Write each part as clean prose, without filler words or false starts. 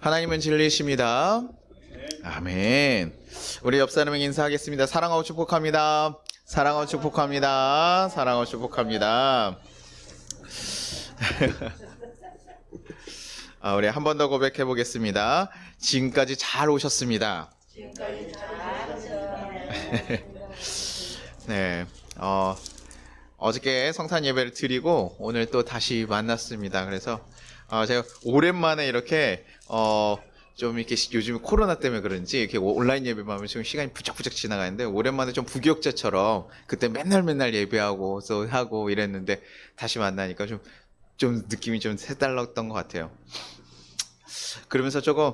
하나님은 진리이십니다. 아멘. 우리 옆 사람에게 인사하겠습니다. 사랑하고 축복합니다. 사랑하고 축복합니다. 사랑하고 축복합니다. 우리 한 번 더 고백해 보겠습니다. 지금까지 잘 오셨습니다. 네. 어저께 성탄 예배를 드리고 오늘 또 다시 만났습니다. 그래서 제가 오랜만에 이렇게 좀 이렇게 요즘 코로나 때문에 그런지 이렇게 온라인 예배만 하면 지금 시간이 부쩍부쩍 지나가는데 오랜만에 좀 부교육자처럼 그때 맨날 예배하고 또 하고 이랬는데 다시 만나니까 좀 느낌이 좀 색달랐던 것 같아요. 그러면서 조금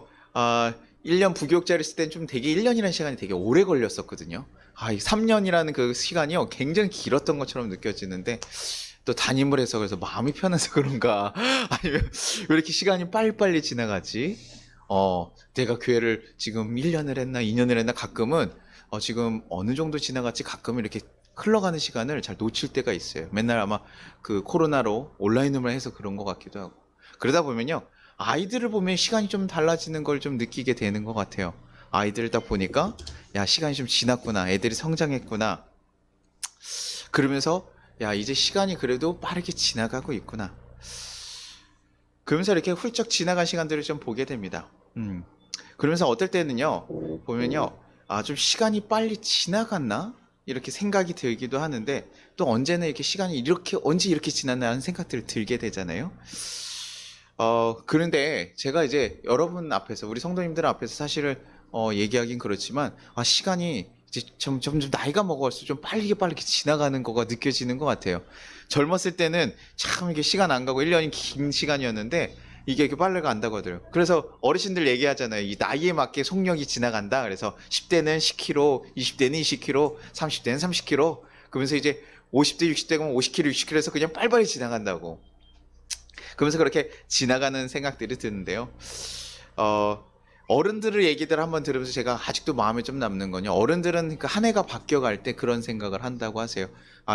1년 부교육자를 했을 땐 좀 되게 1년이라는 시간이 되게 오래 걸렸었거든요. 이 3년이라는 그 시간이요 굉장히 길었던 것처럼 느껴지는데 또 담임을 해서 그래서 마음이 편해서 그런가 아니면 왜 이렇게 시간이 빨리빨리 지나가지? 내가 교회를 지금 1년을 했나 2년을 했나 가끔은 지금 어느 정도 지나갔지 가끔은 이렇게 흘러가는 시간을 잘 놓칠 때가 있어요. 맨날 아마 그 코로나로 온라인으로 해서 그런 것 같기도 하고 그러다 보면요 아이들을 보면 시간이 좀 달라지는 걸 좀 느끼게 되는 것 같아요. 아이들을 딱 보니까 야 시간이 좀 지났구나 애들이 성장했구나 그러면서 야 이제 시간이 그래도 빠르게 지나가고 있구나 그러면서 이렇게 훌쩍 지나간 시간들을 좀 보게 됩니다. 그러면서 어떨 때는요 보면요 좀 시간이 빨리 지나갔나 이렇게 생각이 들기도 하는데 또 언제나 이렇게 시간이 언제 이렇게 지났나 하는 생각들을 들게 되잖아요. 그런데 제가 이제 여러분 앞에서 우리 성도님들 앞에서 사실은 얘기하긴 그렇지만 시간이 이제 점점 나이가 먹어갈수록 좀 빠르게 지나가는 거가 느껴지는 것 같아요. 젊었을 때는 참 이게 시간 안 가고 1년이 긴 시간이었는데 이게 이렇게 빨리 간다고 하더라고요. 그래서 어르신들 얘기하잖아요. 이 나이에 맞게 속력이 지나간다. 그래서 10대는 10km, 20대는 20km, 30대는 30km. 그러면서 이제 50대, 60대 가면 50km, 60km 해서 그냥 빨리빨리 지나간다고. 그러면서 그렇게 지나가는 생각들이 드는데요. 어른들의 얘기들 한번 들으면서 제가 아직도 마음에 좀 남는 건요. 어른들은 한 해가 바뀌어갈 때 그런 생각을 한다고 하세요.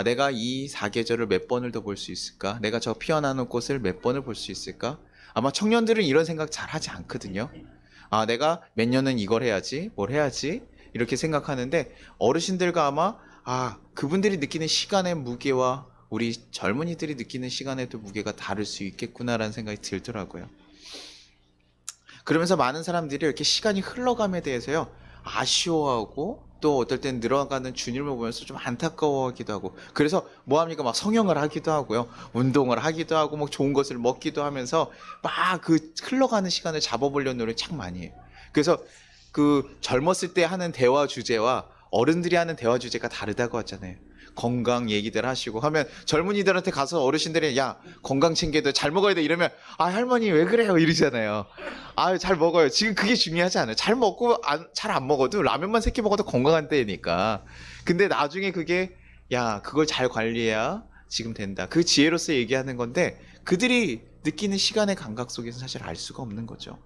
내가 이 사계절을 몇 번을 더 볼 수 있을까? 내가 저 피어나는 꽃을 몇 번을 볼 수 있을까? 아마 청년들은 이런 생각 잘 하지 않거든요. 내가 몇 년은 이걸 해야지, 뭘 해야지 이렇게 생각하는데 어르신들과 아마 그분들이 느끼는 시간의 무게와 우리 젊은이들이 느끼는 시간의 또 무게가 다를 수 있겠구나라는 생각이 들더라고요. 그러면서 많은 사람들이 이렇게 시간이 흘러감에 대해서요 아쉬워하고 또 어떨 땐 늘어가는 주님을 보면서 좀 안타까워하기도 하고 그래서 뭐합니까 막 성형을 하기도 하고요 운동을 하기도 하고 뭐 좋은 것을 먹기도 하면서 막 그 흘러가는 시간을 잡아보려는 노력을 참 많이 해요. 그래서 그 젊었을 때 하는 대화 주제와 어른들이 하는 대화 주제가 다르다고 하잖아요. 건강 얘기들 하시고 하면 젊은이들한테 가서 어르신들이 야 건강 챙겨야 돼 잘 먹어야 돼 이러면 할머니 왜 그래요 이러잖아요. 잘 먹어요. 지금 그게 중요하지 않아요. 잘 먹고 잘 안 먹어도 라면만 3끼 먹어도 건강한 때니까. 근데 나중에 그게 야 그걸 잘 관리해야 지금 된다. 그 지혜로서 얘기하는 건데 그들이 느끼는 시간의 감각 속에서 사실 알 수가 없는 거죠.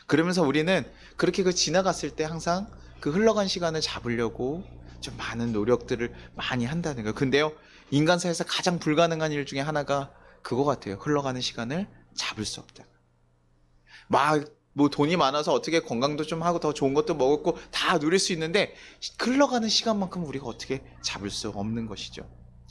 그러면서 우리는 그렇게 그 지나갔을 때 항상 그 흘러간 시간을 잡으려고 좀 많은 노력들을 많이 한다는 거예요. 근데요 인간사에서 가장 불가능한 일 중에 하나가 그거 같아요. 흘러가는 시간을 잡을 수 없다. 뭐 돈이 많아서 어떻게 건강도 좀 하고 더 좋은 것도 먹었고 다 누릴 수 있는데 흘러가는 시간만큼 우리가 어떻게 잡을 수 없는 것이죠.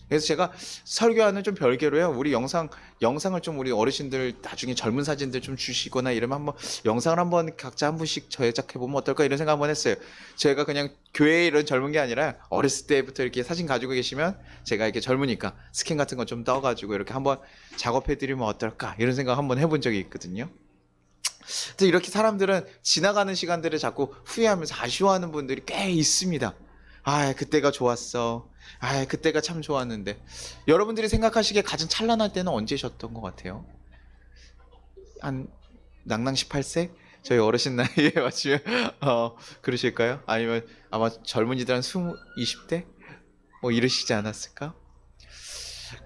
그래서 제가 설교하는 좀 별개로요. 우리 영상을 좀 우리 어르신들 나중에 젊은 사진들 좀 주시거나 이러면 한번 영상을 한번 각자 한 분씩 제작해 보면 어떨까 이런 생각 한번 했어요. 제가 그냥 교회에 이런 젊은 게 아니라 어렸을 때부터 이렇게 사진 가지고 계시면 제가 이렇게 젊으니까 스캔 같은 거 좀 떠가지고 이렇게 한번 작업해 드리면 어떨까 이런 생각 한번 해본 적이 있거든요. 근데 이렇게 사람들은 지나가는 시간들을 자꾸 후회하면서 아쉬워하는 분들이 꽤 있습니다. 그때가 좋았어. 그때가 참 좋았는데 여러분들이 생각하시기에 가장 찬란할 때는 언제셨던 것 같아요? 한 낭낭 18세? 저희 어르신 나이에 맞추면 그러실까요? 아니면 아마 젊은이들 한 20대? 뭐 이러시지 않았을까?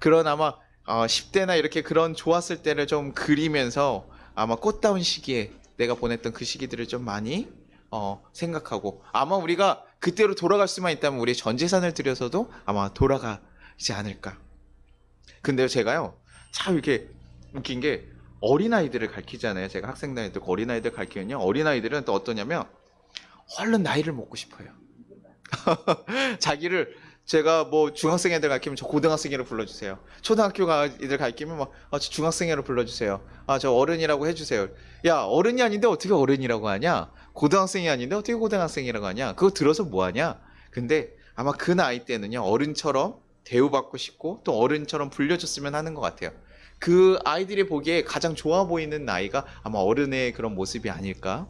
그런 아마 10대나 이렇게 그런 좋았을 때를 좀 그리면서 아마 꽃다운 시기에 내가 보냈던 그 시기들을 좀 많이 생각하고 아마 우리가 그때로 돌아갈 수만 있다면 우리의 전 재산을 들여서도 아마 돌아가지 않을까. 근데요 제가요 참 이렇게 웃긴 게 어린아이들을 가르치잖아요. 제가 학생 나이 들고 어린아이들 가르치면요. 어린아이들은 또 어떠냐면 얼른 나이를 먹고 싶어요. 자기를 제가 뭐 중학생 애들 가르치면 저 고등학생이라고 불러주세요. 초등학교 애들 가르치면 뭐 저 중학생이라고 불러주세요. 저 어른이라고 해주세요. 야, 어른이 아닌데 어떻게 어른이라고 하냐? 고등학생이 아닌데 어떻게 고등학생이라고 하냐? 그거 들어서 뭐 하냐? 근데 아마 그 나이 때는요, 어른처럼 대우받고 싶고 또 어른처럼 불려줬으면 하는 것 같아요. 그 아이들이 보기에 가장 좋아 보이는 나이가 아마 어른의 그런 모습이 아닐까?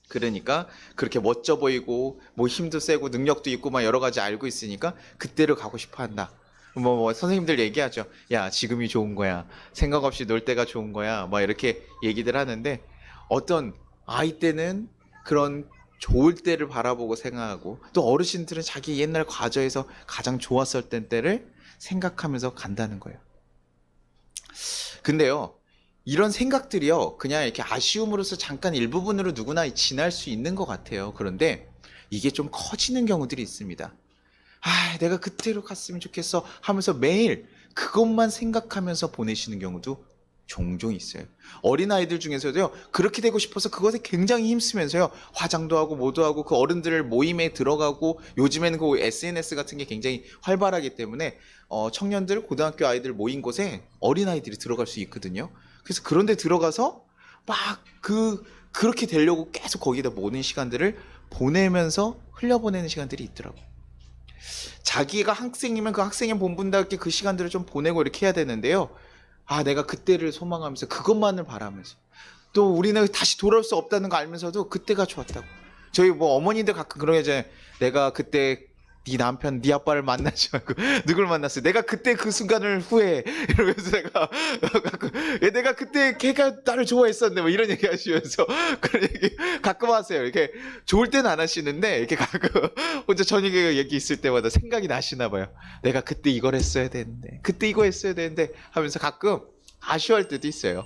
그러니까 그렇게 멋져 보이고 뭐 힘도 세고 능력도 있고 막 여러 가지 알고 있으니까 그때를 가고 싶어 한다. 뭐 선생님들 얘기하죠. 야, 지금이 좋은 거야. 생각 없이 놀 때가 좋은 거야. 막 이렇게 얘기들 하는데 어떤 아이 때는 그런 좋을 때를 바라보고 생각하고 또 어르신들은 자기 옛날 과거에서 가장 좋았을 때를 생각하면서 간다는 거예요. 근데요, 이런 생각들이요, 그냥 이렇게 아쉬움으로서 잠깐 일부분으로 누구나 지날 수 있는 것 같아요. 그런데 이게 좀 커지는 경우들이 있습니다. 내가 그때로 갔으면 좋겠어 하면서 매일 그것만 생각하면서 보내시는 경우도 종종 있어요. 어린아이들 중에서도요, 그렇게 되고 싶어서 그것에 굉장히 힘쓰면서요, 화장도 하고 뭐도 하고 그 어른들 모임에 들어가고 요즘에는 그 SNS 같은 게 굉장히 활발하기 때문에 청년들, 고등학교 아이들 모인 곳에 어린아이들이 들어갈 수 있거든요. 그래서 그런 데 들어가서 막 그렇게 되려고 계속 거기다 모는 시간들을 보내면서 흘려보내는 시간들이 있더라고요. 자기가 학생이면 그 학생의 본분답게 그 시간들을 좀 보내고 이렇게 해야 되는데요. 내가 그때를 소망하면서 그것만을 바라면서 또 우리는 다시 돌아올 수 없다는 거 알면서도 그때가 좋았다고. 저희 뭐 어머니들 가끔 그런 게 있잖아요. 내가 그때 네 남편, 네 아빠를 만나지 말고 누굴 만났어요. 내가 그때 그 순간을 후회해. 이러면서 내가 그때 걔가 나를 좋아했었네. 뭐 이런 얘기 하시면서 그런 얘기 가끔 하세요. 이렇게 좋을 때는 안 하시는데 이렇게 가끔 혼자 저녁에 얘기 있을 때마다 생각이 나시나 봐요. 내가 그때 이걸 했어야 되는데, 그때 이거 했어야 되는데 하면서 가끔 아쉬워할 때도 있어요.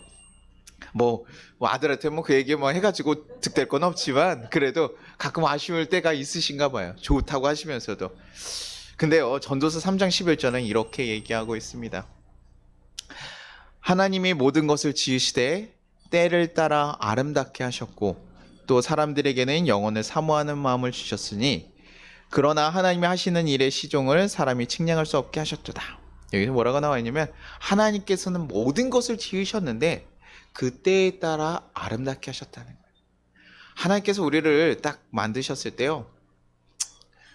뭐 아들한테 뭐 그 얘기 뭐 해가지고 득될 건 없지만 그래도 가끔 아쉬울 때가 있으신가 봐요. 좋다고 하시면서도. 근데요, 전도서 3장 11절은 이렇게 얘기하고 있습니다. 하나님이 모든 것을 지으시되 때를 따라 아름답게 하셨고 또 사람들에게는 영혼을 사모하는 마음을 주셨으니 그러나 하나님이 하시는 일의 시종을 사람이 측량할 수 없게 하셨도다. 여기서 뭐라고 나와 있냐면 하나님께서는 모든 것을 지으셨는데 그 때에 따라 아름답게 하셨다는 거예요. 하나님께서 우리를 딱 만드셨을 때요,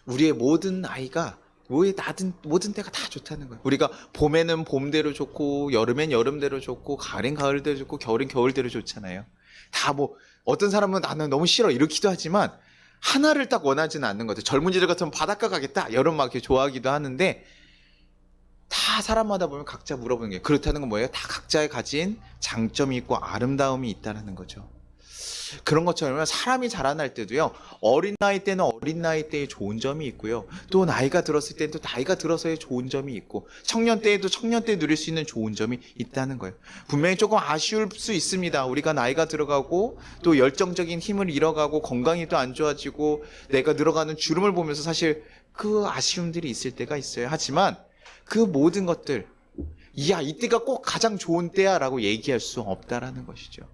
우리의 모든 아이가 모든 때가 다 좋다는 거예요. 우리가 봄에는 봄대로 좋고 여름엔 여름대로 좋고 가을엔 가을대로 좋고 겨울엔 겨울대로 좋잖아요. 다 뭐 어떤 사람은 나는 너무 싫어 이렇기도 하지만 하나를 딱 원하지는 않는 것 같아요. 젊은이들 같으면 바닷가 가겠다 여름 막 이렇게 좋아하기도 하는데 다 사람마다 보면 각자 물어보는 게 그렇다는 건 뭐예요? 다 각자의 가진 장점이 있고 아름다움이 있다는 거죠. 그런 것처럼 사람이 자라날 때도요, 어린 나이 때는 어린 나이 때의 좋은 점이 있고요, 또 나이가 들었을 때는 또 나이가 들어서의 좋은 점이 있고 청년 때에도 청년 때 누릴 수 있는 좋은 점이 있다는 거예요. 분명히 조금 아쉬울 수 있습니다. 우리가 나이가 들어가고 또 열정적인 힘을 잃어가고 건강이 또 안 좋아지고 내가 늘어가는 주름을 보면서 사실 그 아쉬움들이 있을 때가 있어요. 하지만 그 모든 것들, 이때가 꼭 가장 좋은 때야 라고 얘기할 수 없다라는 것이죠.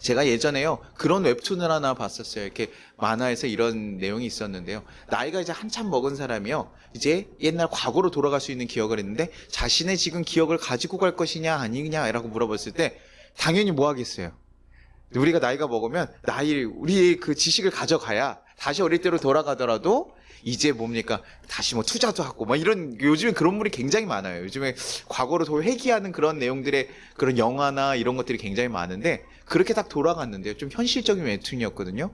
제가 예전에요, 그런 웹툰을 하나 봤었어요. 이렇게 만화에서 이런 내용이 있었는데요. 나이가 이제 한참 먹은 사람이요, 이제 옛날 과거로 돌아갈 수 있는 기억을 했는데 자신의 지금 기억을 가지고 갈 것이냐 아니냐라고 물어봤을 때 당연히 뭐 하겠어요. 우리가 나이가 먹으면 우리의 그 지식을 가져가야 다시 어릴 때로 돌아가더라도 이제 뭡니까? 다시 뭐 투자도 하고 막 이런, 요즘에 그런 물이 굉장히 많아요. 요즘에 과거로 더 회귀하는 그런 내용들의 그런 영화나 이런 것들이 굉장히 많은데 그렇게 딱 돌아갔는데요. 좀 현실적인 웹툰이었거든요.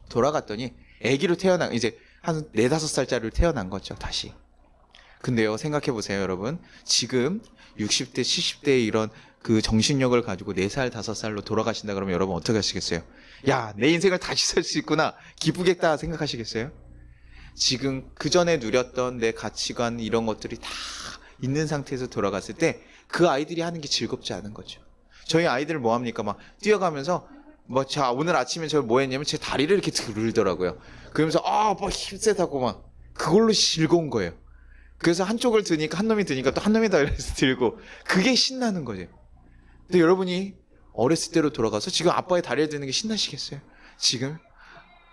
돌아갔더니 아기로 이제 한 4, 5살짜리로 태어난 거죠, 다시. 근데요, 생각해 보세요, 여러분. 지금 60대, 70대의 이런 그 정신력을 가지고 4살, 5살로 돌아가신다 그러면 여러분 어떻게 하시겠어요? 야, 내 인생을 다시 살 수 있구나. 기쁘겠다 생각하시겠어요? 지금 그 전에 누렸던 내 가치관 이런 것들이 다 있는 상태에서 돌아갔을 때 그 아이들이 하는 게 즐겁지 않은 거죠. 저희 아이들 뭐 합니까? 막 뛰어가면서 오늘 아침에 저 뭐 했냐면 제 다리를 이렇게 들더라고요. 그러면서 뭐 힘세다고 막 그걸로 즐거운 거예요. 그래서 한쪽을 드니까 한 놈이 드니까 또 한 놈이 다 이래서 들고 그게 신나는 거죠. 근데 여러분이 어렸을 때로 돌아가서 지금 아빠의 다리에 드는 게 신나시겠어요? 지금?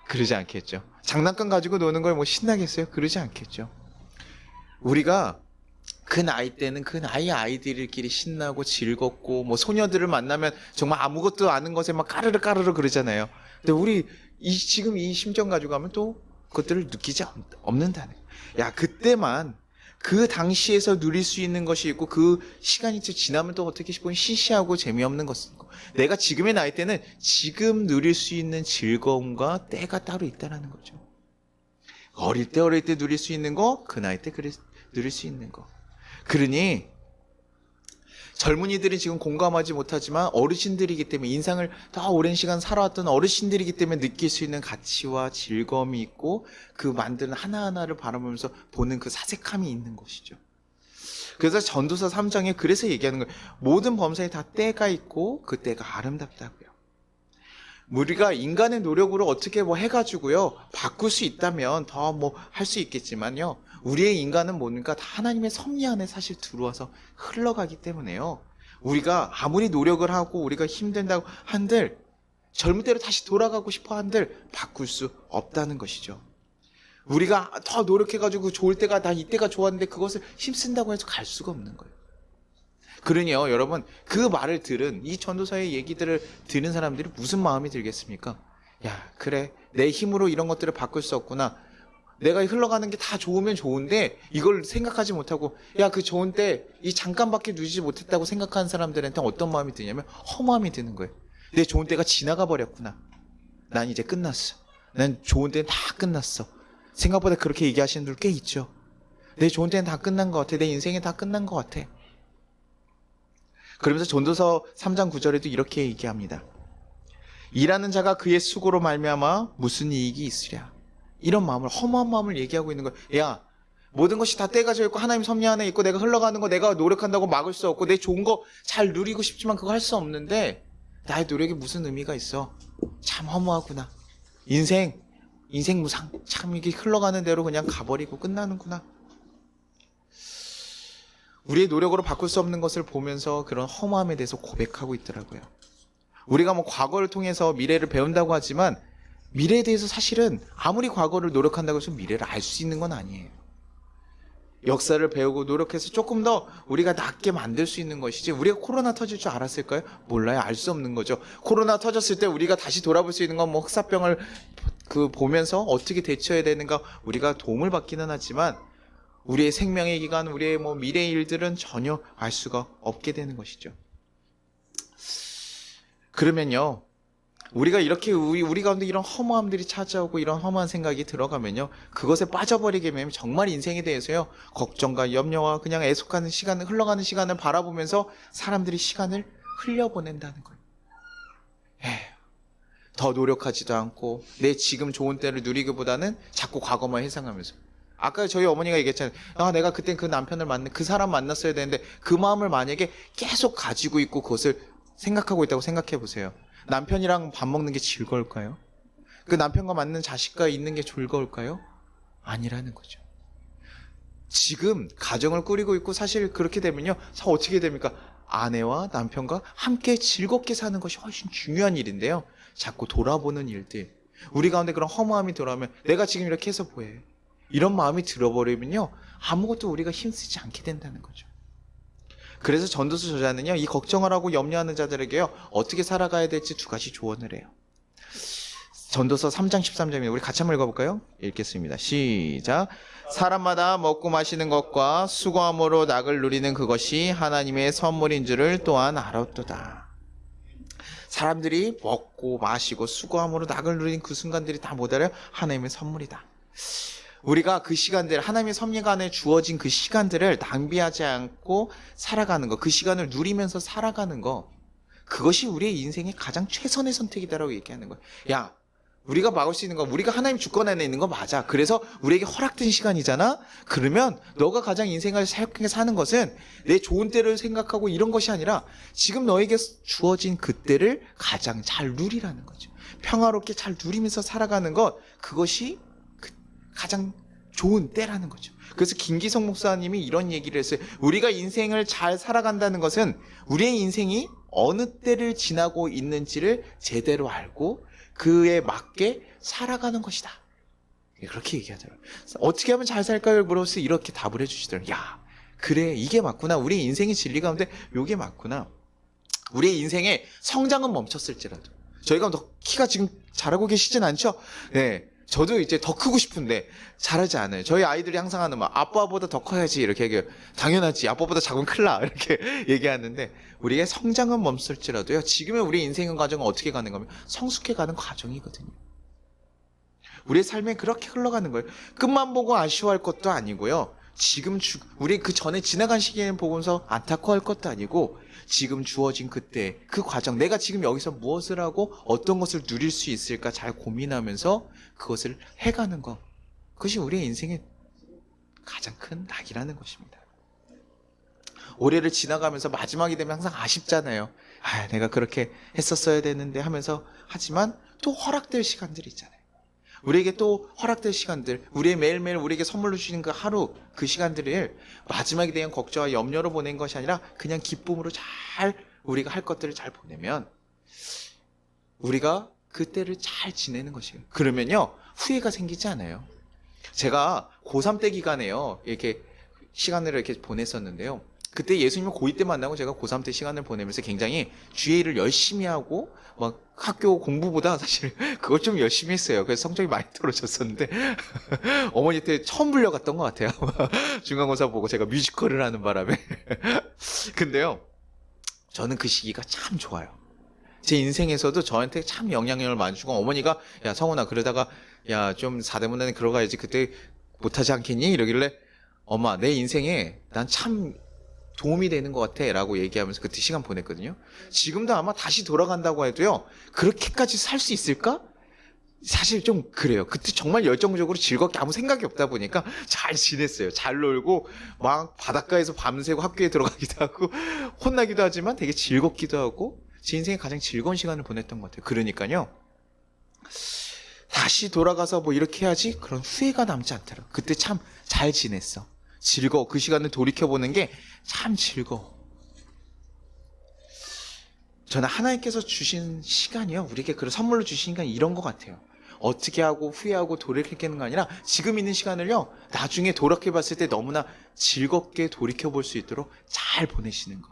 그러지 않겠죠. 장난감 가지고 노는 걸 뭐 신나겠어요? 그러지 않겠죠. 우리가 그 나이 때는 그 나이 아이들끼리 신나고 즐겁고 뭐 소녀들을 만나면 정말 아무것도 아는 것에 막 까르르 까르르 그러잖아요. 근데 우리 지금 이 심정 가지고 가면 또 그것들을 느끼지 없는다는 거예요. 야, 그때만 그 당시에서 누릴 수 있는 것이 있고 그 시간이 지나면 또 어떻게 보면 시시하고 재미없는 것이고 내가 지금의 나이 때는 지금 누릴 수 있는 즐거움과 때가 따로 있다는 거죠. 어릴 때 누릴 수 있는 거, 그 나이 때 누릴 수 있는 거. 그러니 젊은이들은 지금 공감하지 못하지만 어르신들이기 때문에 인생을 더 오랜 시간 살아왔던 어르신들이기 때문에 느낄 수 있는 가치와 즐거움이 있고 그 만드는 하나하나를 바라보면서 보는 그 사색함이 있는 것이죠. 그래서 전도서 3장에 그래서 얘기하는 거예요. 모든 범사에 다 때가 있고 그 때가 아름답다고요. 우리가 인간의 노력으로 어떻게 뭐 해가지고요 바꿀 수 있다면 더 뭐 할 수 있겠지만요, 우리의 인간은 뭡니까? 다 하나님의 섭리 안에 사실 들어와서 흘러가기 때문에요, 우리가 아무리 노력을 하고 우리가 힘든다고 한들 젊을 때로 다시 돌아가고 싶어 한들 바꿀 수 없다는 것이죠. 우리가 더 노력해가지고 좋을 때가 나 이때가 좋았는데 그것을 힘쓴다고 해서 갈 수가 없는 거예요. 그러니요, 여러분, 그 말을 들은 이 전도서의 얘기들을 들은 사람들이 무슨 마음이 들겠습니까? 야, 그래, 내 힘으로 이런 것들을 바꿀 수 없구나. 내가 흘러가는 게 다 좋으면 좋은데 이걸 생각하지 못하고, 야, 그 좋은 때 이 잠깐밖에 누리지 못했다고 생각하는 사람들한테 어떤 마음이 드냐면 허무함이 드는 거예요. 내 좋은 때가 지나가 버렸구나. 난 이제 끝났어. 난 좋은 때는 다 끝났어. 생각보다 그렇게 얘기하시는 분들 꽤 있죠. 내 좋은 때는 다 끝난 것 같아. 내 인생이 다 끝난 것 같아. 그러면서 전도서 3장 9절에도 이렇게 얘기합니다. 일하는 자가 그의 수고로 말미암아 무슨 이익이 있으랴. 이런 마음을, 허무한 마음을 얘기하고 있는 거예요. 야, 모든 것이 다 때가 져 있고 하나님 섭리 안에 있고 내가 흘러가는 거 내가 노력한다고 막을 수 없고 내 좋은 거 잘 누리고 싶지만 그거 할 수 없는데 나의 노력이 무슨 의미가 있어. 참 허무하구나. 인생 무상. 참 이게 흘러가는 대로 그냥 가버리고 끝나는구나. 우리의 노력으로 바꿀 수 없는 것을 보면서 그런 허무함에 대해서 고백하고 있더라고요. 우리가 뭐 과거를 통해서 미래를 배운다고 하지만 미래에 대해서 사실은 아무리 과거를 노력한다고 해서 미래를 알 수 있는 건 아니에요. 역사를 배우고 노력해서 조금 더 우리가 낫게 만들 수 있는 것이지, 우리가 코로나 터질 줄 알았을까요? 몰라요. 알 수 없는 거죠. 코로나 터졌을 때 우리가 다시 돌아볼 수 있는 건 뭐 흑사병을 보면서 어떻게 대처해야 되는가 우리가 도움을 받기는 하지만 우리의 생명의 기간, 우리의 뭐 미래의 일들은 전혀 알 수가 없게 되는 것이죠. 그러면요, 우리가 이렇게 우리 가운데 이런 허무함들이 찾아오고 이런 허무한 생각이 들어가면요, 그것에 빠져버리게 되면 정말 인생에 대해서요 걱정과 염려와 그냥 애속하는 시간을, 흘러가는 시간을 바라보면서 사람들이 시간을 흘려보낸다는 거예요. 더 노력하지도 않고 내 지금 좋은 때를 누리기보다는 자꾸 과거만 회상하면서, 아까 저희 어머니가 얘기했잖아요. 내가 그땐 그 남편을 그 사람 만났어야 되는데, 그 마음을 만약에 계속 가지고 있고 그것을 생각하고 있다고 생각해 보세요. 남편이랑 밥 먹는 게 즐거울까요? 그 남편과 맞는 자식과 있는 게 즐거울까요? 아니라는 거죠. 지금 가정을 꾸리고 있고 사실 그렇게 되면요, 어떻게 됩니까? 아내와 남편과 함께 즐겁게 사는 것이 훨씬 중요한 일인데요, 자꾸 돌아보는 일들, 우리 가운데 그런 허무함이 돌아오면 내가 지금 이렇게 해서 뭐해? 이런 마음이 들어버리면요, 아무것도 우리가 힘쓰지 않게 된다는 거죠. 그래서 전도서 저자는요, 이 걱정을 하고 염려하는 자들에게요 어떻게 살아가야 될지 두 가지 조언을 해요. 전도서 3장 13절입니다. 우리 같이 한번 읽어볼까요? 읽겠습니다. 시작. 사람마다 먹고 마시는 것과 수고함으로 낙을 누리는 그것이 하나님의 선물인 줄을 또한 알았도다. 사람들이 먹고 마시고 수고함으로 낙을 누리는 그 순간들이 다 못 알아요? 하나님의 선물이다. 우리가 그 시간들, 하나님의 섭리가 안에 주어진 그 시간들을 낭비하지 않고 살아가는 거, 그 시간을 누리면서 살아가는 거, 그것이 우리의 인생의 가장 최선의 선택이다라고 얘기하는 거예요. 야, 우리가 막을 수 있는 거, 우리가 하나님 주권 안에 있는 거 맞아. 그래서 우리에게 허락된 시간이잖아? 그러면 너가 가장 인생을 사역하게 사는 것은 내 좋은 때를 생각하고 이런 것이 아니라 지금 너에게 주어진 그때를 가장 잘 누리라는 거죠. 평화롭게 잘 누리면서 살아가는 것, 그것이 가장 좋은 때라는 거죠. 그래서 김기성 목사님이 이런 얘기를 했어요. 우리가 인생을 잘 살아간다는 것은 우리의 인생이 어느 때를 지나고 있는지를 제대로 알고 그에 맞게 살아가는 것이다. 그렇게 얘기하더라고요. 어떻게 하면 잘 살까요? 물어서 이렇게 답을 해주시더라고요. 야, 그래, 이게 맞구나. 우리 인생의 진리 가운데 이게 맞구나. 우리의 인생의 성장은 멈췄을지라도 저희가 더 키가 지금 자라고 계시진 않죠? 네, 저도 이제 더 크고 싶은데 자라지 않아요. 저희 아이들이 항상 하는 말, 아빠보다 더 커야지 이렇게 얘기해요. 당연하지, 아빠보다 작으면 큰일 나 이렇게 얘기하는데, 우리의 성장은 멈췄을지라도요, 지금의 우리 인생의 과정은 어떻게 가는 거면 성숙해가는 과정이거든요. 우리의 삶에 그렇게 흘러가는 거예요. 끝만 보고 아쉬워할 것도 아니고요, 지금 우리 그 전에 지나간 시기에는 보면서 안타까워할 것도 아니고, 지금 주어진 그때 그 과정, 내가 지금 여기서 무엇을 하고 어떤 것을 누릴 수 있을까 잘 고민하면서 그것을 해가는 것, 그것이 우리의 인생의 가장 큰 낙이라는 것입니다. 올해를 지나가면서 마지막이 되면 항상 아쉽잖아요. 아, 내가 그렇게 했었어야 되는데 하면서, 하지만 또 허락될 시간들이 있잖아요. 우리에게 또 허락될 시간들, 우리의 매일매일 우리에게 선물로 주시는 그 하루, 그 시간들을 마지막에 대한 걱정과 염려로 보낸 것이 아니라 그냥 기쁨으로 잘 우리가 할 것들을 잘 보내면 우리가 그때를 잘 지내는 것이에요. 그러면요, 후회가 생기지 않아요. 제가 고3 때 기간에요, 이렇게 시간을 이렇게 보냈었는데요. 그때 예수님을 고2 때 만나고 제가 고3 때 시간을 보내면서 굉장히 주의를 열심히 하고 막 학교 공부보다 사실 그걸 좀 열심히 했어요. 그래서 성적이 많이 떨어졌었는데 어머니한테 처음 불려갔던 것 같아요. 중간고사 보고 제가 뮤지컬을 하는 바람에. 근데요, 저는 그 시기가 참 좋아요. 제 인생에서도 저한테 참 영향력을 많이 주고, 어머니가 야 성훈아, 그러다가 야 좀 4대문단에 들어가야지 그때 못하지 않겠니? 이러길래, 엄마 내 인생에 난 참 도움이 되는 것 같아 라고 얘기하면서 그때 시간 보냈거든요. 지금도 아마 다시 돌아간다고 해도요, 그렇게까지 살 수 있을까? 사실 좀 그래요. 그때 정말 열정적으로 즐겁게 아무 생각이 없다 보니까 잘 지냈어요. 잘 놀고 막 바닷가에서 밤새고 학교에 들어가기도 하고 혼나기도 하지만 되게 즐겁기도 하고, 제 인생에 가장 즐거운 시간을 보냈던 것 같아요. 그러니까요, 다시 돌아가서 뭐 이렇게 해야지 그런 후회가 남지 않더라고요. 그때 참 잘 지냈어, 즐거워. 그 시간을 돌이켜보는 게 참 즐거워. 저는 하나님께서 주신 시간이요, 우리에게 그런 선물로 주신 시간이 이런 것 같아요. 어떻게 하고 후회하고 돌이키는 거 아니라 지금 있는 시간을요, 나중에 돌이켜봤을 때 너무나 즐겁게 돌이켜볼 수 있도록 잘 보내시는 거.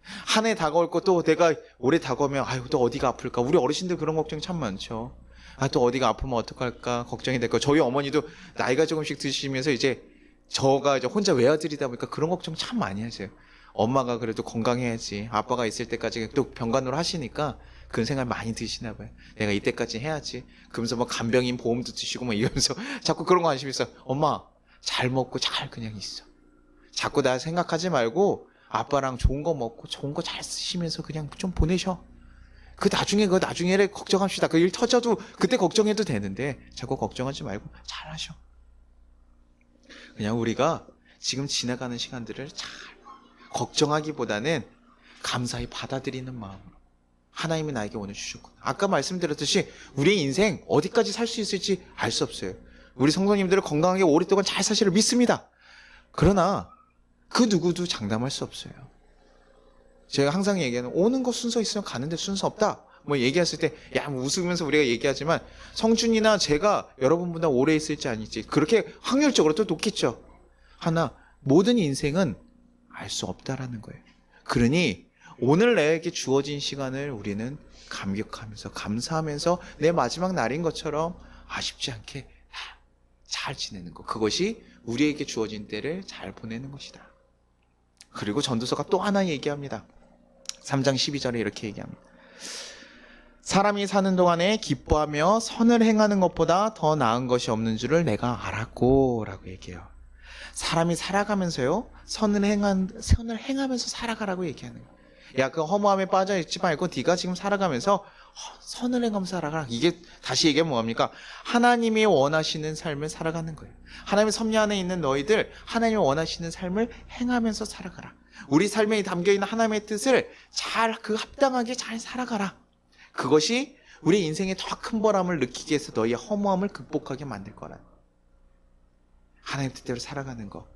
한 해 다가올 것도, 내가 올해 다가오면 아유 또 어디가 아플까. 우리 어르신들 그런 걱정 참 많죠. 아, 또 어디가 아프면 어떡할까 걱정이 될 거. 저희 어머니도 나이가 조금씩 드시면서 이제 저가 이제 혼자 외아들이다 보니까 그런 걱정 참 많이 하세요. 엄마가 그래도 건강해야지, 아빠가 있을 때까지 또 병간호를 하시니까 그런 생각 많이 드시나 봐요. 내가 이때까지 해야지. 그러면서 뭐 간병인 보험도 드시고 뭐 이러면서 자꾸 그런 거 관심 있어. 엄마 잘 먹고 잘 그냥 있어. 자꾸 나 생각하지 말고 아빠랑 좋은 거 먹고 좋은 거 잘 쓰시면서 그냥 좀 보내셔. 그 나중에를 걱정합시다. 그 일 터져도 그때 걱정해도 되는데 자꾸 걱정하지 말고 잘 하셔. 그냥 우리가 지금 지나가는 시간들을 잘 걱정하기보다는 감사히 받아들이는 마음으로, 하나님이 나에게 오늘 주셨구나. 아까 말씀드렸듯이 우리의 인생 어디까지 살 수 있을지 알 수 없어요. 우리 성도님들은 건강하게 오랫동안 잘 사시를 믿습니다. 그러나 그 누구도 장담할 수 없어요. 제가 항상 얘기하는, 오는 거 순서 있으면 가는데 순서 없다 뭐 얘기했을 때 야 웃으면서 우리가 얘기하지만, 성준이나 제가 여러분보다 오래 있을지 아닐지 그렇게 확률적으로 또 높겠죠. 하나, 모든 인생은 알 수 없다라는 거예요. 그러니 오늘 나에게 주어진 시간을 우리는 감격하면서 감사하면서 내 마지막 날인 것처럼 아쉽지 않게 잘 지내는 것, 그것이 우리에게 주어진 때를 잘 보내는 것이다. 그리고 전도서가 또 하나 얘기합니다. 3장 12절에 이렇게 얘기합니다. 사람이 사는 동안에 기뻐하며 선을 행하는 것보다 더 나은 것이 없는 줄을 내가 알았고 라고 얘기해요. 사람이 살아가면서요, 선을 행하면서 살아가라고 얘기하는 거예요. 야, 그 허무함에 빠져 있지 말고 네가 지금 살아가면서 선을 행하면서 살아가라. 이게 다시 얘기하면 뭐합니까? 하나님이 원하시는 삶을 살아가는 거예요. 하나님의 섭리 안에 있는 너희들, 하나님이 원하시는 삶을 행하면서 살아가라. 우리 삶에 담겨있는 하나님의 뜻을 잘 합당하게 잘 살아가라. 그것이 우리 인생의 더 큰 보람을 느끼게 해서 너희의 허무함을 극복하게 만들 거라. 하나님 뜻대로 살아가는 거.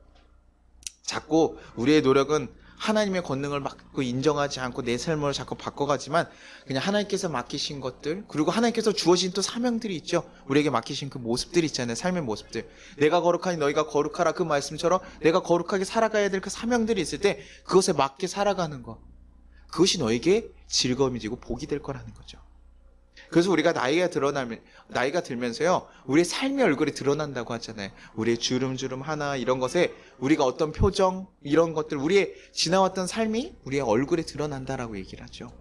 자꾸 우리의 노력은 하나님의 권능을 막고 인정하지 않고 내 삶을 자꾸 바꿔가지만 그냥 하나님께서 맡기신 것들, 그리고 하나님께서 주어진 또 사명들이 있죠. 우리에게 맡기신 그 모습들이 있잖아요. 삶의 모습들. 내가 거룩하니 너희가 거룩하라, 그 말씀처럼 내가 거룩하게 살아가야 될 그 사명들이 있을 때 그것에 맞게 살아가는 것, 그것이 너에게 즐거움이지고 복이 될 거라는 거죠. 그래서 우리가 나이가 들면서요, 우리의 삶의 얼굴이 드러난다고 하잖아요. 우리의 주름주름 하나, 이런 것에 우리가 어떤 표정, 이런 것들, 우리의 지나왔던 삶이 우리의 얼굴에 드러난다라고 얘기를 하죠.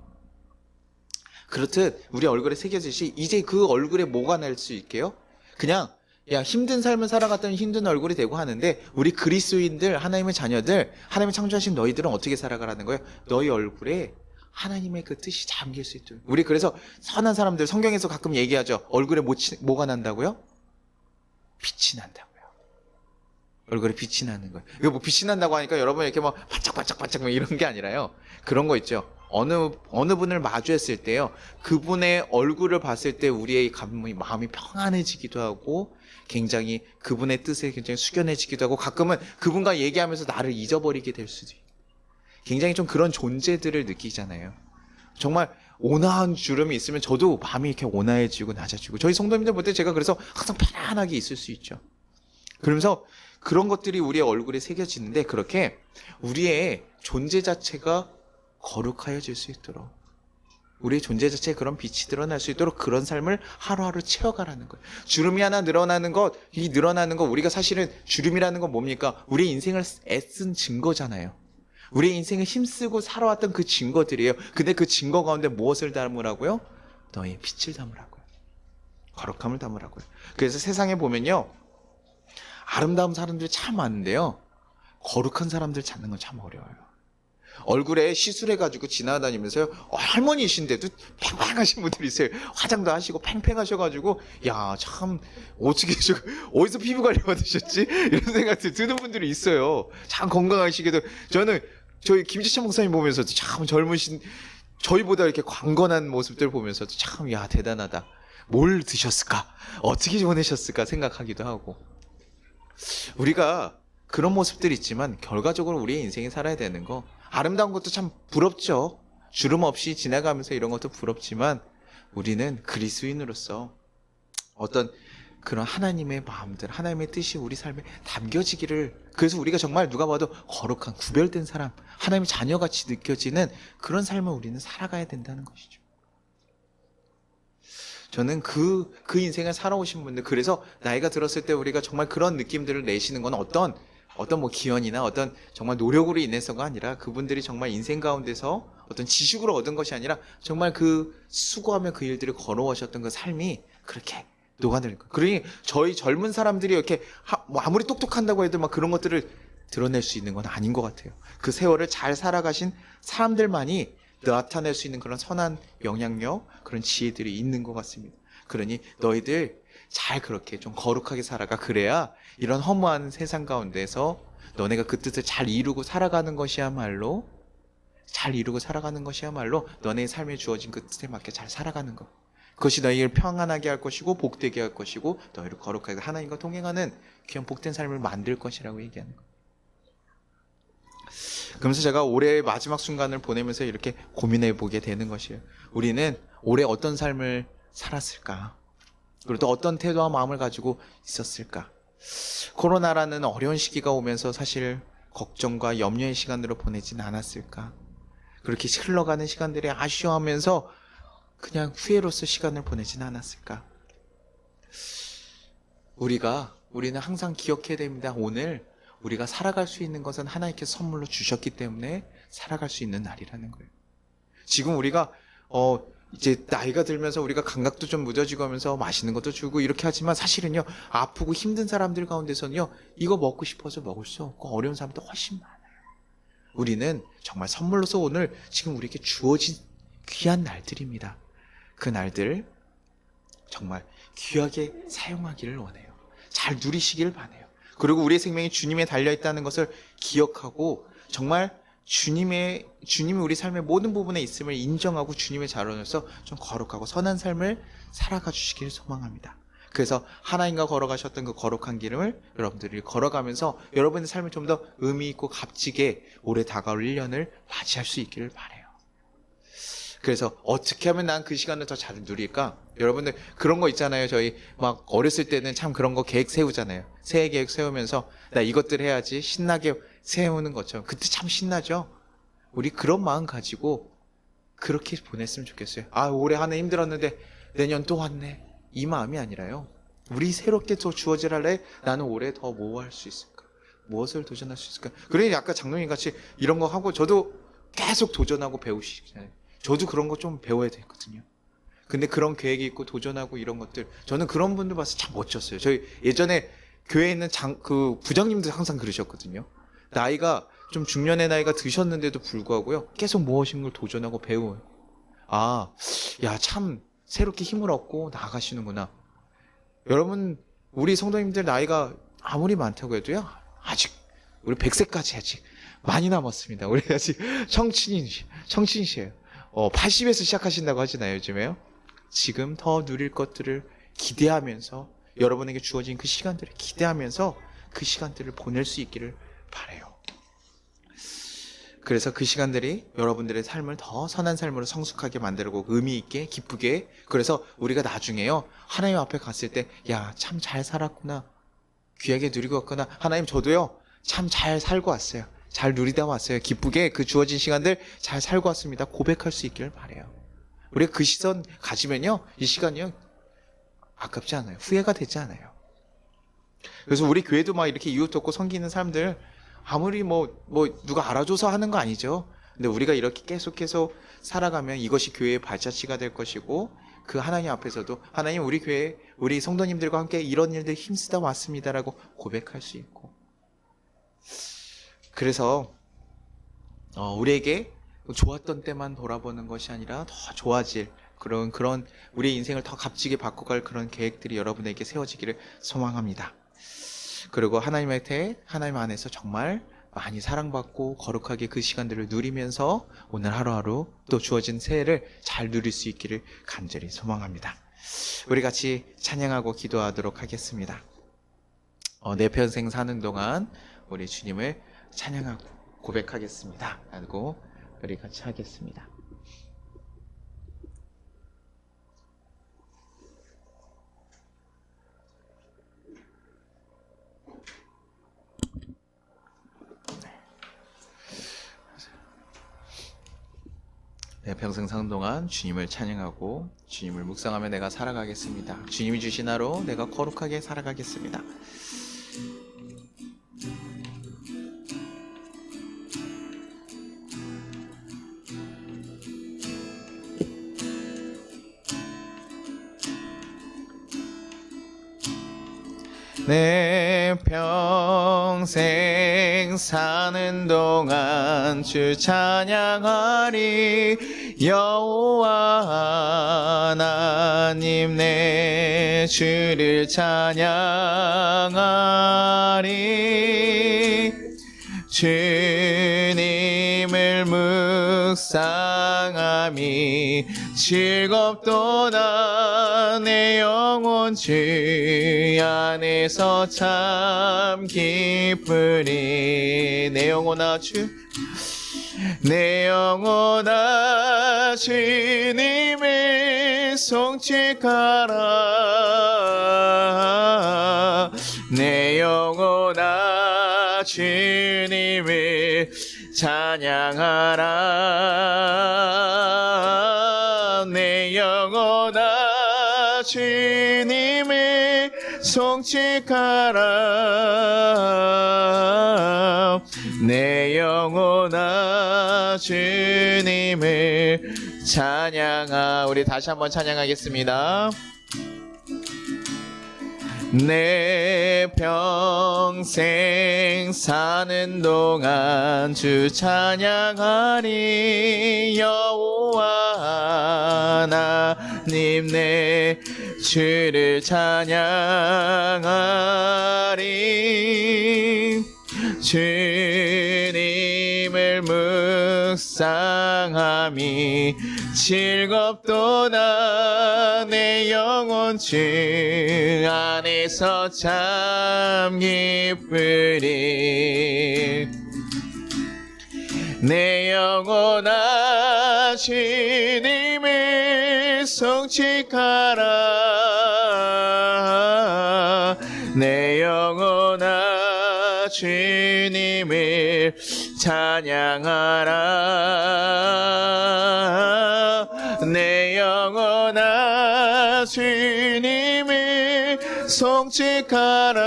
그렇듯 우리 얼굴에 새겨지시, 이제 그 얼굴에 뭐가 날 수 있게요? 그냥 힘든 삶을 살아갔더니 힘든 얼굴이 되고 하는데, 우리 그리스도인들, 하나님의 자녀들, 하나님의 창조하신 너희들은 어떻게 살아가라는 거예요? 너희 얼굴에 하나님의 그 뜻이 잠길 수 있도록. 우리 그래서 선한 사람들, 성경에서 가끔 얘기하죠. 얼굴에 뭐가 난다고요? 빛이 난다고요. 얼굴에 빛이 나는 거예요. 이거 뭐 빛이 난다고 하니까 여러분 이렇게 뭐 반짝반짝반짝 뭐 이런 게 아니라요. 그런 거 있죠. 어느 분을 마주했을 때요, 그분의 얼굴을 봤을 때 우리의 마음이 평안해지기도 하고, 굉장히 그분의 뜻에 굉장히 숙연해지기도 하고, 가끔은 그분과 얘기하면서 나를 잊어버리게 될 수도 있고, 굉장히 좀 그런 존재들을 느끼잖아요. 정말 온화한 주름이 있으면 저도 마음이 이렇게 온화해지고 낮아지고, 저희 성도님들 볼 때 제가 그래서 항상 편안하게 있을 수 있죠. 그러면서 그런 것들이 우리의 얼굴에 새겨지는데, 그렇게 우리의 존재 자체가 거룩하여질 수 있도록, 우리의 존재 자체에 그런 빛이 드러날 수 있도록 그런 삶을 하루하루 채워가라는 거예요. 주름이 하나 늘어나는 것, 이 늘어나는 것, 우리가 사실은 주름이라는 건 뭡니까? 우리 인생을 애쓴 증거잖아요. 우리 인생을 힘쓰고 살아왔던 그 증거들이에요. 근데 그 증거 가운데 무엇을 담으라고요? 너의 빛을 담으라고요. 거룩함을 담으라고요. 그래서 세상에 보면요, 아름다운 사람들이 참 많은데요, 거룩한 사람들 찾는 건 참 어려워요. 얼굴에 시술해가지고 지나다니면서요, 할머니이신데도 팽팽하신 분들이 있어요. 화장도 하시고 팽팽하셔가지고, 야, 참 어떻게 어디서 피부 관리 받으셨지? 이런 생각이 드는 분들이 있어요. 참 건강하시게도. 저는 저희 김지찬 목사님 보면서도 참 젊으신, 저희보다 이렇게 광건한 모습들 보면서도 참, 야, 대단하다. 뭘 드셨을까? 어떻게 보내셨을까 생각하기도 하고. 우리가 그런 모습들이 있지만 결과적으로 우리의 인생이 살아야 되는 거, 아름다운 것도 참 부럽죠. 주름 없이 지나가면서 이런 것도 부럽지만, 우리는 그리스도인으로서 어떤 그런 하나님의 마음들, 하나님의 뜻이 우리 삶에 담겨지기를, 그래서 우리가 정말 누가 봐도 거룩한, 구별된 사람, 하나님의 자녀같이 느껴지는 그런 삶을 우리는 살아가야 된다는 것이죠. 저는 그 인생을 살아오신 분들, 그래서 나이가 들었을 때 우리가 정말 그런 느낌들을 내시는 건 어떤 뭐 기원이나 어떤 정말 노력으로 인해서가 아니라, 그분들이 정말 인생 가운데서 어떤 지식으로 얻은 것이 아니라 정말 그 수고하며 그 일들을 걸어오셨던 그 삶이 그렇게 녹아내릴 거예요. 그러니 저희 젊은 사람들이 이렇게 뭐 아무리 똑똑한다고 해도 막 그런 것들을 드러낼 수 있는 건 아닌 것 같아요. 그 세월을 잘 살아가신 사람들만이 나타낼 수 있는 그런 선한 영향력, 그런 지혜들이 있는 것 같습니다. 그러니 너희들 잘 그렇게 좀 거룩하게 살아가. 그래야 이런 허무한 세상 가운데서 너네가 그 뜻을 잘 이루고 살아가는 것이야말로, 너네의 삶에 주어진 그 뜻에 맞게 잘 살아가는 것, 그것이 너희를 평안하게 할 것이고 복되게 할 것이고 너희를 거룩하게 하나님과 동행하는 귀한 복된 삶을 만들 것이라고 얘기하는 것. 그러면서 제가 올해의 마지막 순간을 보내면서 이렇게 고민해 보게 되는 것이에요. 우리는 올해 어떤 삶을 살았을까? 그리고 또 어떤 태도와 마음을 가지고 있었을까? 코로나라는 어려운 시기가 오면서 사실 걱정과 염려의 시간으로 보내진 않았을까? 그렇게 흘러가는 시간들에 아쉬워하면서 그냥 후회로서 시간을 보내진 않았을까? 우리는 항상 기억해야 됩니다. 오늘 우리가 살아갈 수 있는 것은 하나님께서 선물로 주셨기 때문에 살아갈 수 있는 날이라는 거예요. 지금 우리가 이제 나이가 들면서 우리가 감각도 좀 무뎌지고 하면서 맛있는 것도 주고 이렇게 하지만, 사실은요, 아프고 힘든 사람들 가운데서는요, 이거 먹고 싶어서 먹을 수 없고 어려운 사람도 훨씬 많아요. 우리는 정말 선물로서 오늘 지금 우리에게 주어진 귀한 날들입니다. 그 날들 정말 귀하게 사용하기를 원해요. 잘 누리시길 바라요. 그리고 우리의 생명이 주님에 달려있다는 것을 기억하고, 정말 주님이 우리 삶의 모든 부분에 있음을 인정하고 주님의 자녀로서 좀 거룩하고 선한 삶을 살아가 주시기를 소망합니다. 그래서 하나님과 걸어가셨던 그 거룩한 길을 여러분들이 걸어가면서 여러분의 삶을 좀 더 의미 있고 값지게 올해 다가올 1년을 맞이할 수 있기를 바라요. 그래서 어떻게 하면 난 그 시간을 더 잘 누릴까? 여러분들 그런 거 있잖아요. 저희 막 어렸을 때는 참 그런 거 계획 세우잖아요. 새해 계획 세우면서 나 이것들 해야지 신나게 세우는 것처럼 그때 참 신나죠? 우리 그런 마음 가지고 그렇게 보냈으면 좋겠어요. 아, 올해 한 해 힘들었는데 내년 또 왔네. 이 마음이 아니라요. 우리 새롭게 또 주어질 할래 나는 올해 더 뭐 할 수 있을까? 무엇을 도전할 수 있을까? 그러니 아까 장로님 같이 이런 거 하고 저도 계속 도전하고 배우시잖아요. 저도 그런 거 좀 배워야 되거든요. 근데 그런 계획이 있고 도전하고 이런 것들 저는 그런 분들 봐서 참 멋졌어요. 저희 예전에 교회에 있는 그 부장님들 항상 그러셨거든요. 나이가 좀 중년의 나이가 드셨는데도 불구하고요. 계속 무엇인 걸 도전하고 배워요. 아, 야, 참 새롭게 힘을 얻고 나아가시는구나. 여러분, 우리 성도님들 나이가 아무리 많다고 해도요. 아직 우리 100세까지 아직 많이 남았습니다. 우리 아직 청춘이시에요. 80에서 시작하신다고 하시나요, 요즘에요? 지금 더 누릴 것들을 기대하면서 여러분에게 주어진 그 시간들을 기대하면서 그 시간들을 보낼 수 있기를 바라요. 그래서 그 시간들이 여러분들의 삶을 더 선한 삶으로 성숙하게 만들고 의미 있게 기쁘게 그래서 우리가 나중에요 하나님 앞에 갔을 때 야, 참 잘 살았구나 귀하게 누리고 왔구나 하나님 저도요 참 잘 살고 왔어요 잘 누리다 왔어요 기쁘게 그 주어진 시간들 잘 살고 왔습니다 고백할 수 있기를 바라요. 우리가 그 시선 가지면요 이 시간이요 아깝지 않아요. 후회가 되지 않아요. 그래서 우리 교회도 막 이렇게 이웃 돕고 섬기는 사람들 아무리 뭐 누가 알아줘서 하는 거 아니죠. 근데 우리가 이렇게 계속해서 살아가면 이것이 교회의 발자취가 될 것이고 그 하나님 앞에서도 하나님 우리 교회 우리 성도님들과 함께 이런 일들 힘쓰다 왔습니다라고 고백할 수 있고 그래서 우리에게 좋았던 때만 돌아보는 것이 아니라 더 좋아질 그런 우리의 인생을 더 값지게 바꿔갈 그런 계획들이 여러분에게 세워지기를 소망합니다. 그리고 하나님 안에서 정말 많이 사랑받고 거룩하게 그 시간들을 누리면서 오늘 하루하루 또 주어진 새해를 잘 누릴 수 있기를 간절히 소망합니다. 우리 같이 찬양하고 기도하도록 하겠습니다. 내 평생 사는 동안 우리 주님을 찬양하고 고백하겠습니다. 하고 우리 같이 하겠습니다. 내 평생 사는 동안 주님을 찬양하고 주님을 묵상하며 내가 살아가겠습니다. 주님이 주신 하루 내가 거룩하게 살아가겠습니다. 내 평생 사는 동안 주 찬양하리 여호와 하나님 내 주를 찬양하리 주님을 묵상함이 즐겁도다 내 영혼 주 안에서 참 기쁘리 내 영혼아 주님을 송축하라 내 영혼아 주님을 찬양하라 내 영혼아 주님을 송축하라 내 영혼아 주님을 찬양하 우리 다시 한번 찬양하겠습니다. 내 평생 사는 동안 주 찬양하리 여호와 하나님 내 주를 찬양하리 주님을 묵상함이 즐겁도다 내 영혼 주 안에서 참 기쁘리. 내 영혼아 주님을 송축하라. 내 영혼아 주님을 찬양하라. 내 영혼아 주님을 송축하라.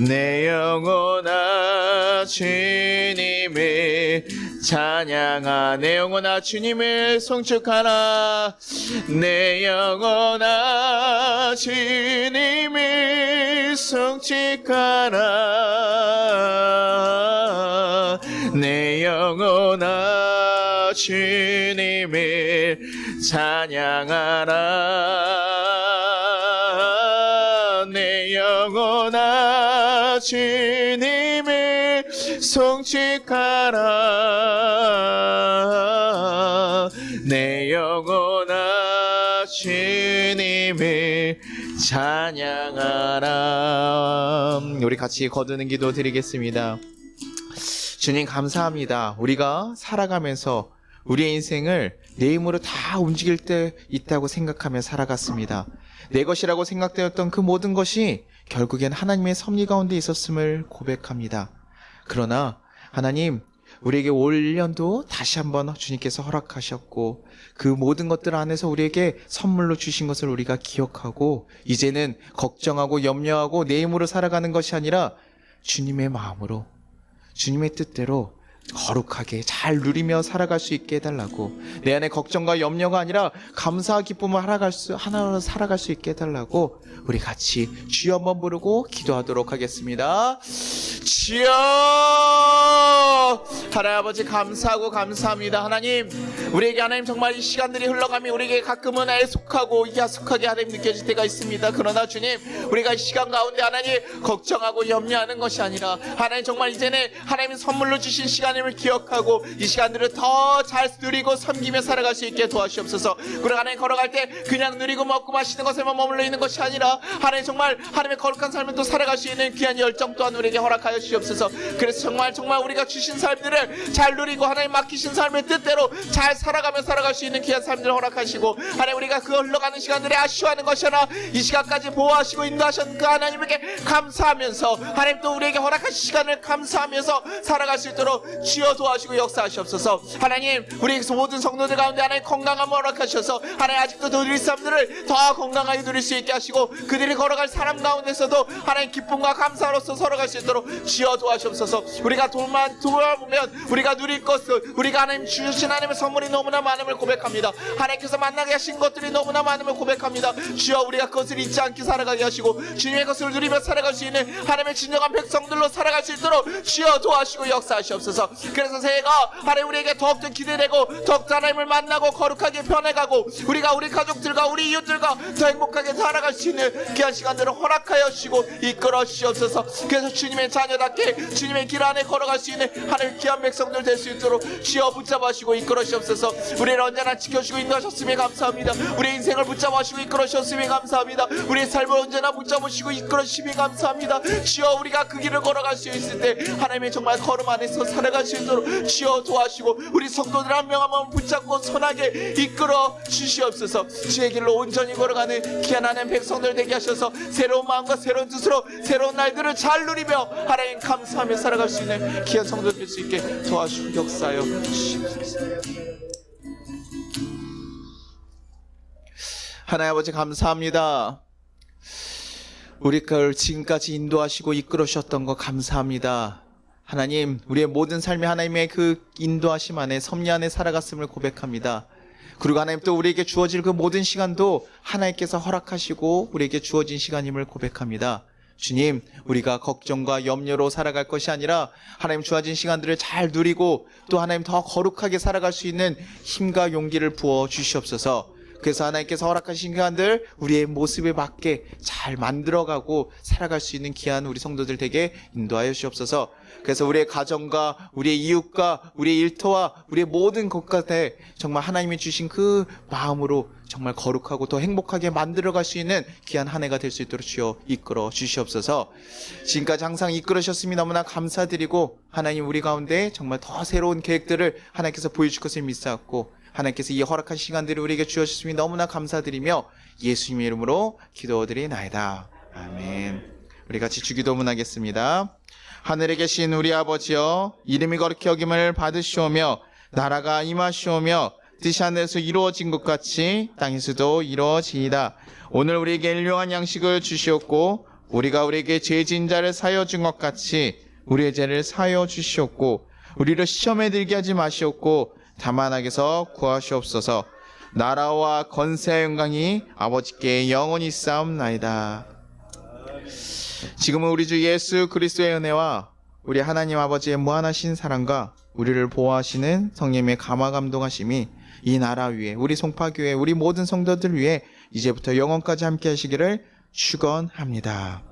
내 영혼아 주님을 찬양하. 내 영혼아 주님을 송축하라. 내 영혼아 주님을 송축하라. 내 영혼아 주님을 찬양하라. 내 영혼아 주님을 송축하라. 내 영혼아 주님을 찬양하라. 우리 같이 거두는 기도 드리겠습니다. 주님 감사합니다. 우리가 살아가면서 우리의 인생을 내 힘으로 다 움직일 때 있다고 생각하며 살아갔습니다. 내 것이라고 생각되었던 그 모든 것이 결국엔 하나님의 섭리 가운데 있었음을 고백합니다. 그러나 하나님, 우리에게 올 1년도 다시 한번 주님께서 허락하셨고 그 모든 것들 안에서 우리에게 선물로 주신 것을 우리가 기억하고 이제는 걱정하고 염려하고 내 힘으로 살아가는 것이 아니라 주님의 마음으로, 주님의 뜻대로 거룩하게 잘 누리며 살아갈 수 있게 해달라고, 내 안에 걱정과 염려가 아니라 감사와 기쁨을 하나로 살아갈 수 있게 해달라고 우리 같이 주여 한번 부르고 기도하도록 하겠습니다. 주여! 하나님 아버지 감사하고 감사합니다. 하나님, 우리에게 하나님 정말 이 시간들이 흘러가며 우리에게 가끔은 애속하고 야속하게 하나님 느껴질 때가 있습니다. 그러나 주님, 우리가 이 시간 가운데 하나님 걱정하고 염려하는 것이 아니라 하나님 정말 이제는 하나님이 선물로 주신 시간임을 기억하고 이 시간들을 더 잘 누리고 섬기며 살아갈 수 있게 도와주시옵소서. 우리가 하나님 걸어갈 때 그냥 누리고 먹고 마시는 것에만 머물러 있는 것이 아니라 하나님 정말 하나님의 거룩한 삶을 또 살아갈 수 있는 귀한 열정 또한 우리에게 허락하여 주시옵소서. 그래서 정말 우리가 주신 삶들을 잘 누리고 하나님 맡기신 삶의 뜻대로 잘 살아가며 살아갈 수 있는 귀한 삶들을 허락하시고 하나님 우리가 그 흘러가는 시간들에 아쉬워하는 것이 아니라 이 시간까지 보호하시고 인도하신 그 하나님에게 감사하면서 하나님 또 우리에게 허락하신 시간을 감사하면서 살아갈 수 있도록 주여 도와주시고 역사하시옵소서. 하나님, 우리 모든 성도들 가운데 하나님 건강함을 허락하셔서 하나님 아직도 더 누릴 사람들을 더 건강하게 누릴 수 있게 하시고 그들이 걸어갈 사람 가운데서도 하나님 기쁨과 감사로서 살아갈 수 있도록 주여 도와주옵소서. 우리가 돌아보면 우리가 누릴 것을, 우리가 하나님 주신 하나님의 선물이 너무나 많음을 고백합니다. 하나님께서 만나게 하신 것들이 너무나 많음을 고백합니다. 주여, 우리가 그것을 잊지 않게 살아가게 하시고 주님의 것을 누리며 살아갈 수 있는 하나님의 진정한 백성들로 살아갈 수 있도록 주여 도와주시고 역사하시옵소서. 그래서 새해가 하나님 우리에게 더욱더 기대되고 더욱더 하나님을 만나고 거룩하게 변해가고 우리가 우리 가족들과 우리 이웃들과 더 행복하게 살아갈 수 있는 귀한 시간들을 허락하여 주시고 이끌어 주시옵소서. 그래서 주님의 자녀답게 주님의 길 안에 걸어갈 수 있는 하나님 귀한 백성들 될 수 있도록 주여 붙잡아 주시고 이끌어 주시옵소서. 우리를 언제나 지켜주시고 인도하셨음에 감사합니다. 우리의 인생을 붙잡아 주시고 이끌어 주셨음에 감사합니다. 우리의 삶을 언제나 붙잡아 주시고 이끌어 주심에 감사합니다. 주여, 우리가 그 길을 걸어갈 수 있을 때 하나님의 정말 걸음 안에서 살아갈 수 있도록 주여 도와주시고 우리 성도들 한 명 한 명 붙잡고 선하게 이끌어 주시옵소서. 주의 길로 온전히 걸어가는 귀한 하나님 백성들 되게 하셔서 새로운 마음과 새로운 뜻으로 새로운 날들을 잘 누리며 하나님 감사하며 살아갈 수 있는 귀한 성도들 될 수 있게 도와주시고 역사하여 주시옵소서. 하나님 아버지 감사합니다. 우리를 지금까지 인도하시고 이끌어 주셨던 거 감사합니다. 하나님, 우리의 모든 삶이 하나님의 그 인도하심 안에 섭리 안에 살아갔음을 고백합니다. 그리고 하나님 또 우리에게 주어질 그 모든 시간도 하나님께서 허락하시고 우리에게 주어진 시간임을 고백합니다. 주님, 우리가 걱정과 염려로 살아갈 것이 아니라 하나님 주어진 시간들을 잘 누리고 또 하나님 더 거룩하게 살아갈 수 있는 힘과 용기를 부어 주시옵소서. 그래서 하나님께서 허락하신 시간들 우리의 모습에 맞게 잘 만들어가고 살아갈 수 있는 귀한 우리 성도들 되게 인도하여 주옵소서. 그래서 우리의 가정과 우리의 이웃과 우리의 일터와 우리의 모든 것까지 정말 하나님이 주신 그 마음으로 정말 거룩하고 더 행복하게 만들어갈 수 있는 귀한 한 해가 될 수 있도록 주여 이끌어 주시옵소서. 지금까지 항상 이끌어 주셨음이 너무나 감사드리고 하나님 우리 가운데 정말 더 새로운 계획들을 하나님께서 보여줄 것을 믿사옵고 하나님께서 이 허락한 시간들을 우리에게 주어주셨음이 너무나 감사드리며 예수님의 이름으로 기도드리나이다. 아멘. 우리 같이 주기도문 하겠습니다. 하늘에 계신 우리 아버지여, 이름이 거룩히 여김을 받으시오며 나라가 임하시오며 뜻이 하늘에서 이루어진 것 같이 땅에서도 이루어지이다. 오늘 우리에게 일용할 양식을 주시옵고 우리가 우리에게 죄 지은 자를 사하여 준 것 같이 우리의 죄를 사하여 주시옵고 우리를 시험에 들게 하지 마시옵고 다만 악에서 구하시옵소서. 나라와 권세와 영광이 아버지께 영원히 싸움나이다. 지금은 우리 주 예수 그리스도의 은혜와 우리 하나님 아버지의 무한하신 사랑과 우리를 보호하시는 성령님의 감화 감동하심이 이 나라 위에 우리 송파교회 우리 모든 성도들 위해 이제부터 영원까지 함께 하시기를 축원합니다.